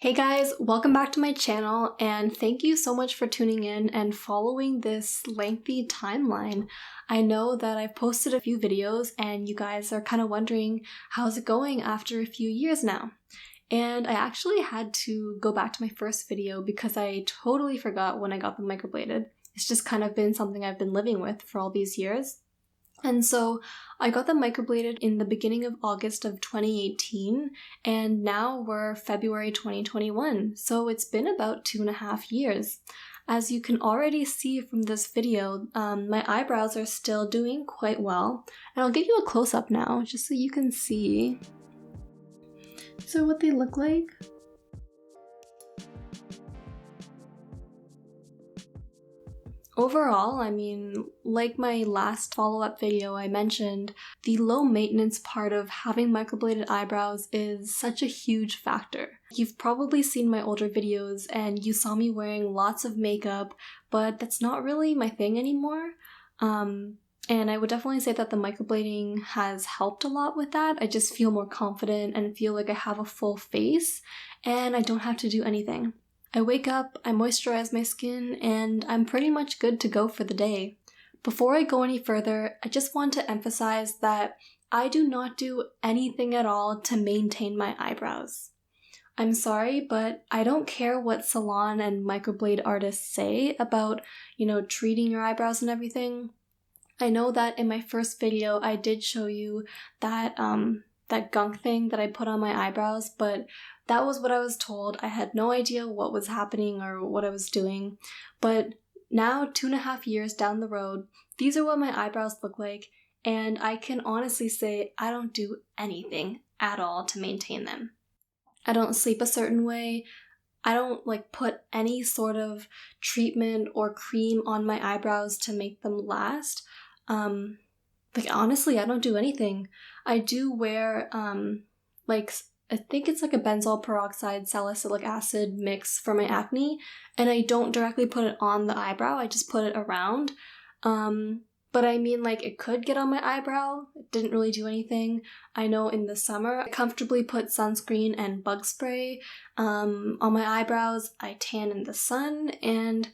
Hey guys, welcome back to my channel and thank you so much for tuning in and following this lengthy timeline. I know that I've posted a few videos and you guys are kind of wondering how's it going after a few years now. And I actually had to go back to my first video because I totally forgot when I got the microbladed. It's just kind of been something I've been living with for all these years. And so I got them microbladed in the beginning of August of 2018, and now we're February 2021, so it's been about 2.5 years. As you can already see from this video, my eyebrows are still doing quite well, and I'll give you a close-up now, just so you can see. So what they look like. Overall, I mean, like my last follow-up video I mentioned, the low maintenance part of having microbladed eyebrows is such a huge factor. You've probably seen my older videos and you saw me wearing lots of makeup, but that's not really my thing anymore. And I would definitely say that the microblading has helped a lot with that. I just feel more confident and feel like I have a full face and I don't have to do anything. I wake up, I moisturize my skin, and I'm pretty much good to go for the day. Before I go any further, I just want to emphasize that I do not do anything at all to maintain my eyebrows. I'm sorry, but I don't care what salon and microblade artists say about, treating your eyebrows and everything. I know that in my first video I did show you that gunk thing that I put on my eyebrows, but that was what I was told. I had no idea what was happening or what I was doing. But now, 2.5 years down the road, these are what my eyebrows look like, and I can honestly say I don't do anything at all to maintain them. I don't sleep a certain way. I don't put any sort of treatment or cream on my eyebrows to make them last. Honestly, I don't do anything. I do wear, I think it's like a benzoyl peroxide salicylic acid mix for my acne, and I don't directly put it on the eyebrow, I just put it around. But I mean, it could get on my eyebrow. It didn't really do anything. I know in the summer, I comfortably put sunscreen and bug spray on my eyebrows. I tan in the sun, and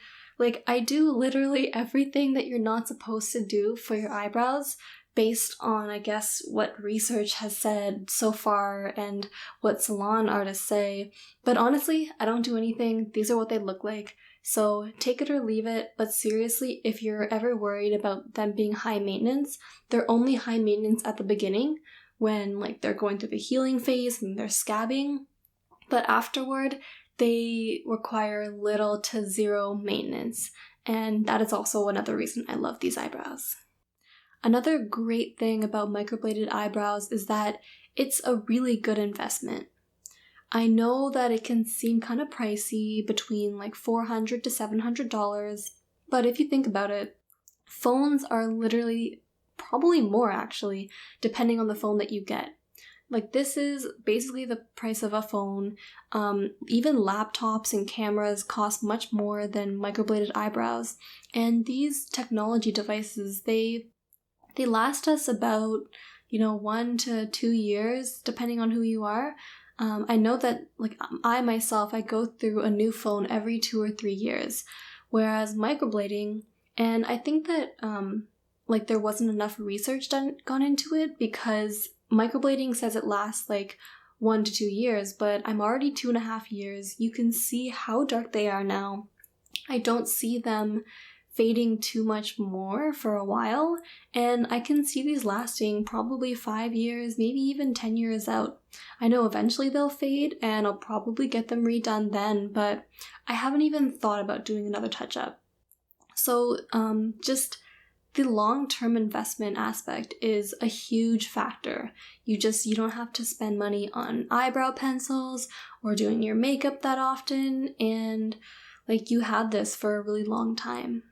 I do literally everything that you're not supposed to do for your eyebrows based on, I guess, what research has said so far and what salon artists say. But honestly, I don't do anything. These are what they look like. So take it or leave it. But seriously, if you're ever worried about them being high maintenance, they're only high maintenance at the beginning when they're going through the healing phase and they're scabbing. But afterward, they require little to zero maintenance. And that is also another reason I love these eyebrows. Another great thing about microbladed eyebrows is that it's a really good investment. I know that it can seem kind of pricey, between $400 to $700, but if you think about it, phones are literally probably more actually, depending on the phone that you get. This is basically the price of a phone. Even laptops and cameras cost much more than microbladed eyebrows, and these technology devices, they last us about, 1 to 2 years, depending on who you are. I know that, I myself, I go through a new phone every 2 or 3 years, whereas microblading, and I think that, there wasn't enough research gone into it, because microblading says it lasts, 1 to 2 years, but I'm already 2.5 years. You can see how dark they are now. I don't see them fading too much more for a while, and I can see these lasting probably 5 years, maybe even 10 years out. I know eventually they'll fade, and I'll probably get them redone then, but I haven't even thought about doing another touch-up. So, just the long-term investment aspect is a huge factor. You don't have to spend money on eyebrow pencils or doing your makeup that often, and you had this for a really long time.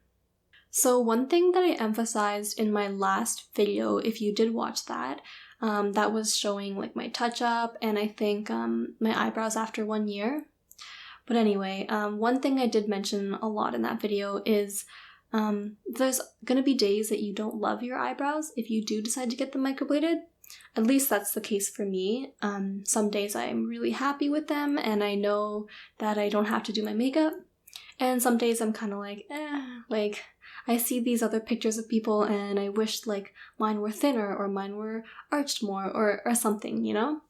So one thing that I emphasized in my last video, if you did watch that, that was showing my touch-up and I think my eyebrows after 1 year. But anyway, one thing I did mention a lot in that video is there's gonna be days that you don't love your eyebrows if you do decide to get them microbladed. At least that's the case for me. Some days I'm really happy with them and I know that I don't have to do my makeup. And some days I'm kind of like, like I see these other pictures of people and I wish like mine were thinner or mine were arched more or something, you know?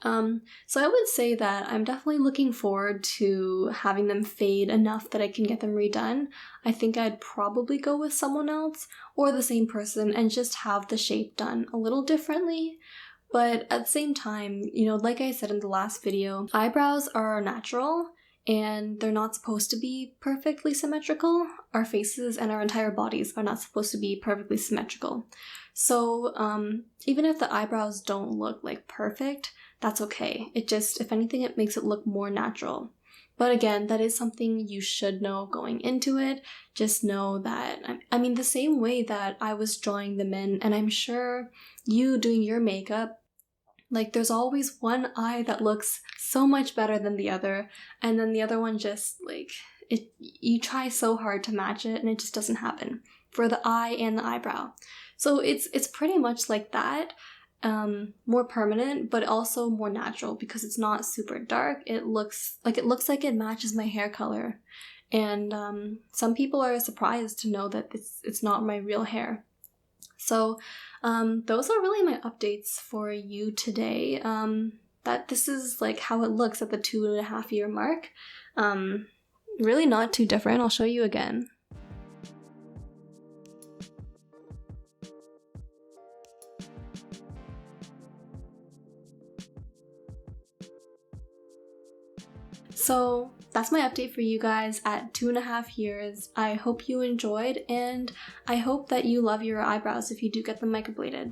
So I would say that I'm definitely looking forward to having them fade enough that I can get them redone. I think I'd probably go with someone else or the same person and just have the shape done a little differently. But at the same time, you know, like I said in the last video, eyebrows are natural and they're not supposed to be perfectly symmetrical. Our faces and our entire bodies are not supposed to be perfectly symmetrical. So even if the eyebrows don't look like perfect, that's okay. It just, if anything, it makes it look more natural. But again, that is something you should know going into it. Just know that, I mean, the same way that I was drawing them in, and I'm sure you doing your makeup, like there's always one eye that looks so much better than the other, and then the other one just like, you try so hard to match it and it just doesn't happen for the eye and the eyebrow. So it's pretty much like that. More permanent, but also more natural because it's not super dark. It looks like it matches my hair color. And some people are surprised to know that it's not my real hair. So those are really my updates for you today. That this is like how it looks at the 2.5 year mark. Really not too different. I'll show you again. So that's my update for you guys at 2.5 years. I hope you enjoyed, and I hope that you love your eyebrows if you do get them microbladed.